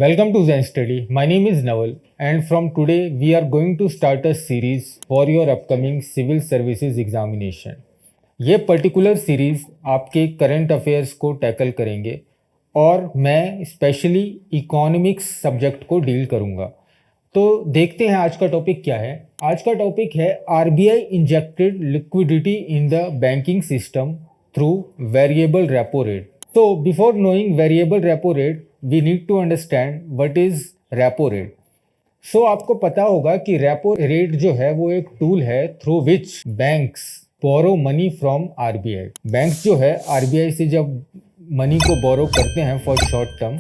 Welcome to Zen Study. My name is Naval, and from today we are going to start a series for your upcoming civil services examination. ये particular series आपके current affairs को tackle करेंगे और मैं specially economics subject को deal करूंगा। तो देखते हैं आज का टॉपिक क्या है। आज का टॉपिक है RBI injected liquidity in the banking system through variable repo rate. So before knowing variable repo rate, we need to understand what is repo rate. So आपको पता होगा कि रेपो रेट जो है वो एक टूल है through which banks borrow money from RBI. Banks जो है आरबीआई से जब मनी को बोरो करते हैं for short term,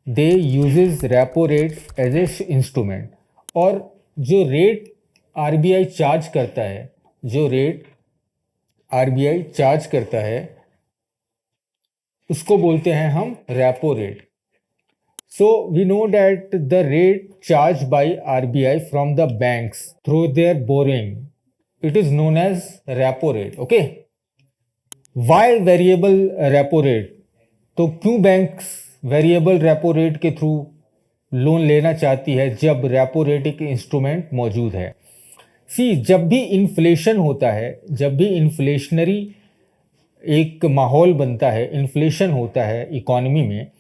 they uses repo rate as a instrument. और जो रेट आरबीआई चार्ज करता है, उसको बोलते हैं हम repo rate. So we know that the rate charge by RBI from the banks through their borrowing, it is known as repo rate. Okay, why variable repo rate? तो क्यों banks variable repo rate के through loan लेना चाहती है जब repo rate एक instrument मौजूद है? जब भी इन्फ्लेशन होता है, जब भी इन्फ्लेशनरी एक माहौल बनता है, इन्फ्लेशन होता है इकोनॉमी में,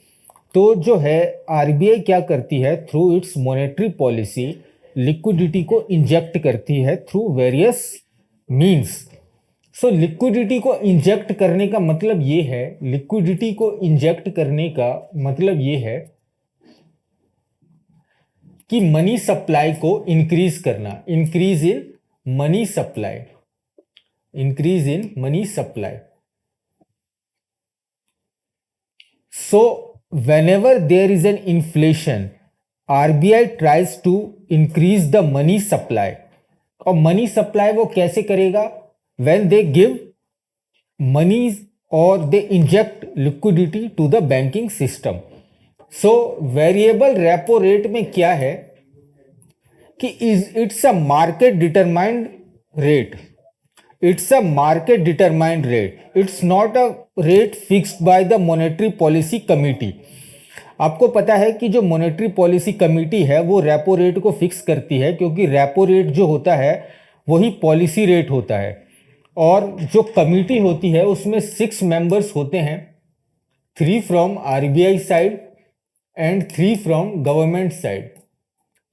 तो जो है आरबीआई क्या करती है, through it's monetary policy liquidity को इंजेक्ट करती है through various means. So liquidity को इंजेक्ट करने का मतलब ये है, कि मनी सप्लाई को इंक्रीज करना, increase in money supply. So whenever there is an inflation, RBI tries to increase the money supply. और मनी सप्लाई वो कैसे करेगा? When they give money or they inject liquidity to the banking system. So variable repo rate में क्या है कि it's a market determined rate. It's a market determined rate. It's not a rate fixed by the monetary policy committee. आपको पता है कि जो monetary policy committee है वो रेपो रेट को फिक्स करती है, क्योंकि रेपो रेट जो होता है वही पॉलिसी रेट होता है। और जो कमेटी होती है उसमें 6 मेंबर्स होते हैं, 3 from RBI side and 3 from government side.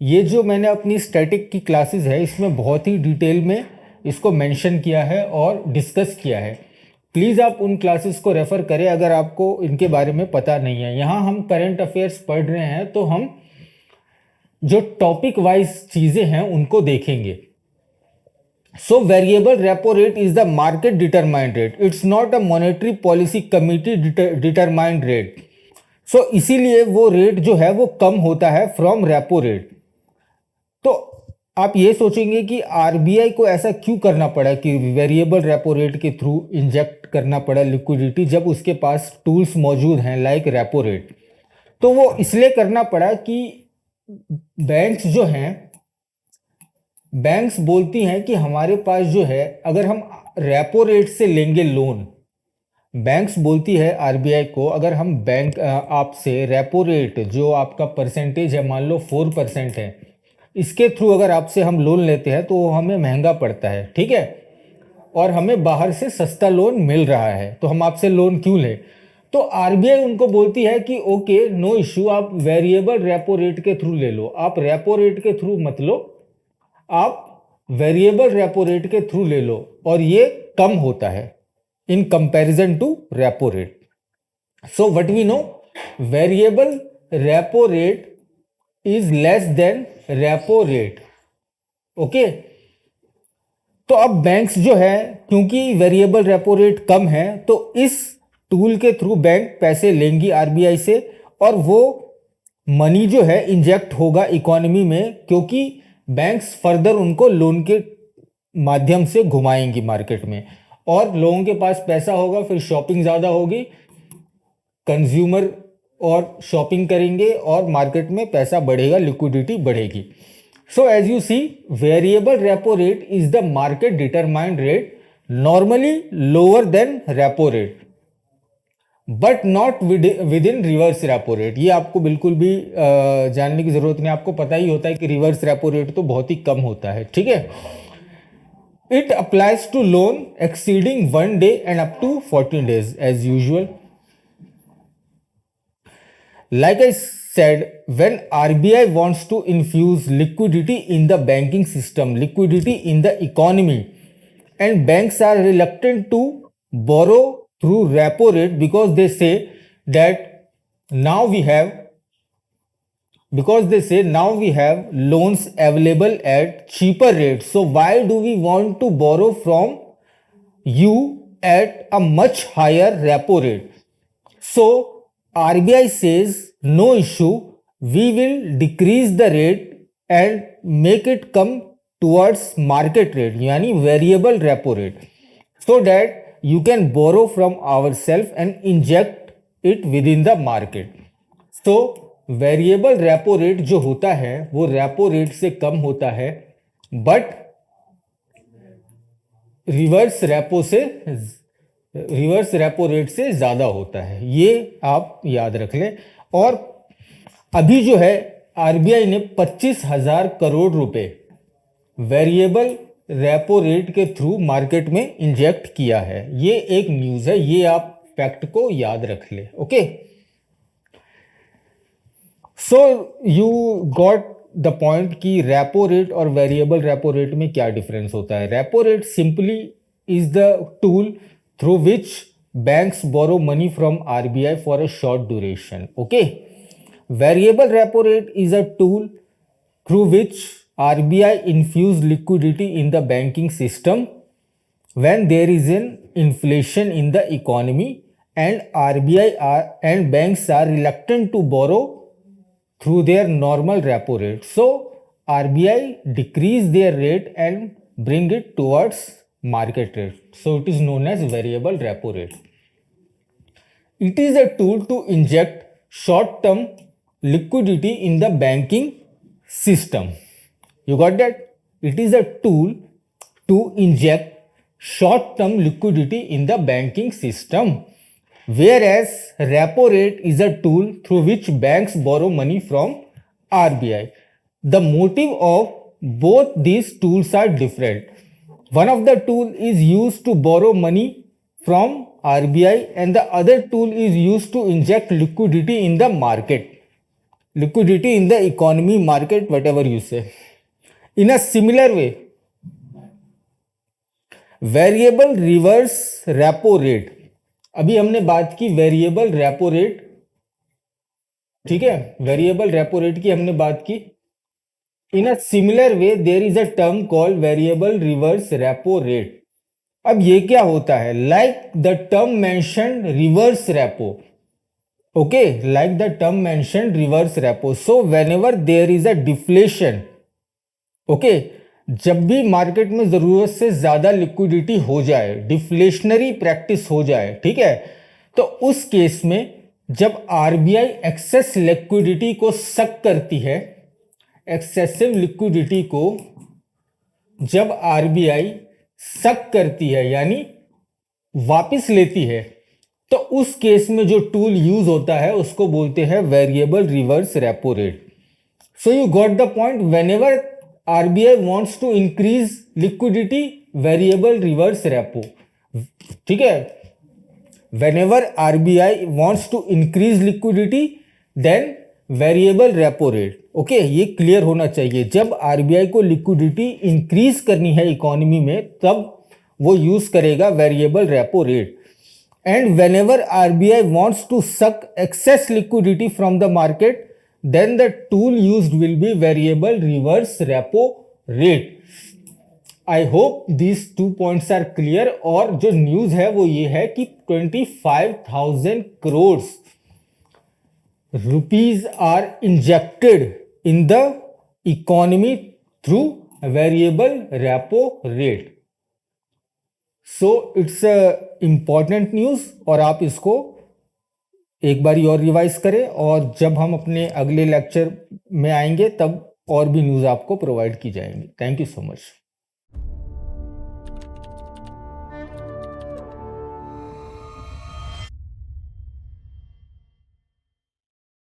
ये जो मैंने अपनी स्टैटिक की क्लासेस है इसमें बहुत ही डिटेल में इसको मेंशन किया है और डिस्कस किया है। प्लीज़ आप उन क्लासेस को रेफ़र करें अगर आपको इनके बारे में पता नहीं है। यहाँ हम करंट अफेयर्स पढ़ रहे हैं तो हम जो टॉपिक वाइज चीज़ें हैं उनको देखेंगे। So variable repo rate is the market determined rate, it's not a monetary policy committee determined rate. So इसीलिए वो रेट जो है वो कम होता है फ्रॉम रेपो रेट। तो आप ये सोचेंगे कि आरबीआई को ऐसा क्यों करना पड़ा कि वेरिएबल रेपो रेट के थ्रू इंजेक्ट करना पड़ा लिक्विडिटी, जब उसके पास टूल्स मौजूद हैं लाइक रेपो रेट। तो वो इसलिए करना पड़ा कि बैंक्स बोलती हैं कि हमारे पास जो है, अगर हम रेपो रेट से लेंगे लोन, बैंक्स बोलती है आरबीआई को, अगर हम आपसे रेपो रेट जो आपका परसेंटेज है, मान लो 4% है, इसके थ्रू अगर आपसे हम लोन लेते हैं तो वो हमें महंगा पड़ता है, ठीक है, और हमें बाहर से सस्ता लोन मिल रहा है, तो हम आपसे लोन क्यों लें? तो आरबीआई उनको बोलती है कि ओके, नो इश्यू, आप वेरिएबल रेपो रेट के थ्रू ले लो। आप रेपो रेट के थ्रू मत लो, आप वेरिएबल रेपो रेट के थ्रू ले लो, और ये कम होता है in comparison to repo rate. So what we know, variable repo rate is less than repo rate. Okay, तो अब बैंक्स जो है, क्योंकि वेरिएबल रेपो रेट कम है, तो इस टूल के थ्रू बैंक पैसे लेंगी आरबीआई से, और वो मनी जो है इंजेक्ट होगा इकोनॉमी में, क्योंकि बैंक्स फर्दर उनको लोन के माध्यम से घुमाएंगी मार्केट में, और लोगों के पास पैसा होगा, फिर शॉपिंग ज़्यादा होगी, कंज्यूमर और शॉपिंग करेंगे और मार्केट में पैसा बढ़ेगा, लिक्विडिटी बढ़ेगी। So as you see, variable repo rate is the market determined rate, normally lower than repo rate, but not within reverse repo rate. ये आपको बिल्कुल भी जानने की जरूरत नहीं, आपको पता ही होता है कि रिवर्स रेपो रेट तो बहुत ही कम होता है, ठीक है। It applies to loan exceeding 1 day and up to 14 days as usual. Like I said, when RBI wants to infuse liquidity in the banking system, liquidity in the economy, and banks are reluctant to borrow through repo rate because they say that now we have loans available at cheaper rates. So why do we want to borrow from you at a much higher repo rate? So RBI says no issue, we will decrease the rate and make it come towards market rate, यानी variable repo rate, so that you can borrow from ourselves and inject it within the market. So variable repo rate जो होता है वो repo rate से कम होता है, but reverse repo rate से ज़्यादा होता है, ये आप याद रख लें। और अभी जो है आरबीआई ने 25,000 करोड़ रुपए वेरिएबल रेपो रेट के थ्रू मार्केट में इंजेक्ट किया है। ये एक न्यूज़ है, ये आप फैक्ट को याद रख लें। Okay, so you got the point कि रेपो रेट और वेरिएबल रेपो रेट में क्या डिफरेंस होता है। Repo rate simply is the tool through which banks borrow money from RBI for a short duration. Okay, variable repo rate is a tool through which RBI infuse liquidity in the banking system when there is an inflation in the economy and and banks are reluctant to borrow through their normal repo rate. So RBI decrease their rate and bring it towards market rate. So it is known as variable repo rate. It is a tool to inject short-term liquidity in the banking system. You got that? It is a tool to inject short-term liquidity in the banking system, whereas repo rate is a tool through which banks borrow money from RBI. The motive of both these tools are different. One of the tool is used to borrow money from RBI and the other tool is used to inject liquidity in the market. Liquidity in the economy, market, whatever you say. In a similar way, variable reverse repo rate, अभी हमने बात की variable repo rate, ठीक है, variable repo rate की हमने बात की। In a similar way there is a term called variable reverse repo rate. अब ये क्या होता है? Like the term mention reverse repo, okay, like the term mentioned reverse repo. So whenever there is a deflation, okay, जब भी market में जरूरत से ज्यादा लिक्विडिटी हो जाए, डिफ्लेशनरी प्रैक्टिस हो जाए, ठीक है, तो उस केस में जब आरबीआई एक्सेस लिक्विडिटी को सक करती है, एक्सेसिव लिक्विडिटी को जब आरबीआई सक करती है यानी वापस लेती है, तो उस केस में जो टूल यूज होता है उसको बोलते हैं variable reverse repo rate. So you got the point. Whenever RBI wants to increase liquidity, variable reverse repo, ठीक है, whenever RBI wants to increase liquidity then variable repo rate. Okay, ये clear होना चाहिए। जब आरबीआई को liquidity increase करनी है economy में तब वो यूज करेगा variable repo rate. And whenever RBI wants to suck excess liquidity from the market, then the tool used will be variable reverse repo rate. I hope these 2 points are clear. और जो news है वो ये है कि 25,000 crore rupees are injected in the economy through variable repo rate. So it's important news और आप इसको एक बारी और रिवाइज करें और जब हम अपने अगले लेक्चर में आएंगे तब और भी न्यूज़ आपको प्रोवाइड की जाएंगी। Thank you so much.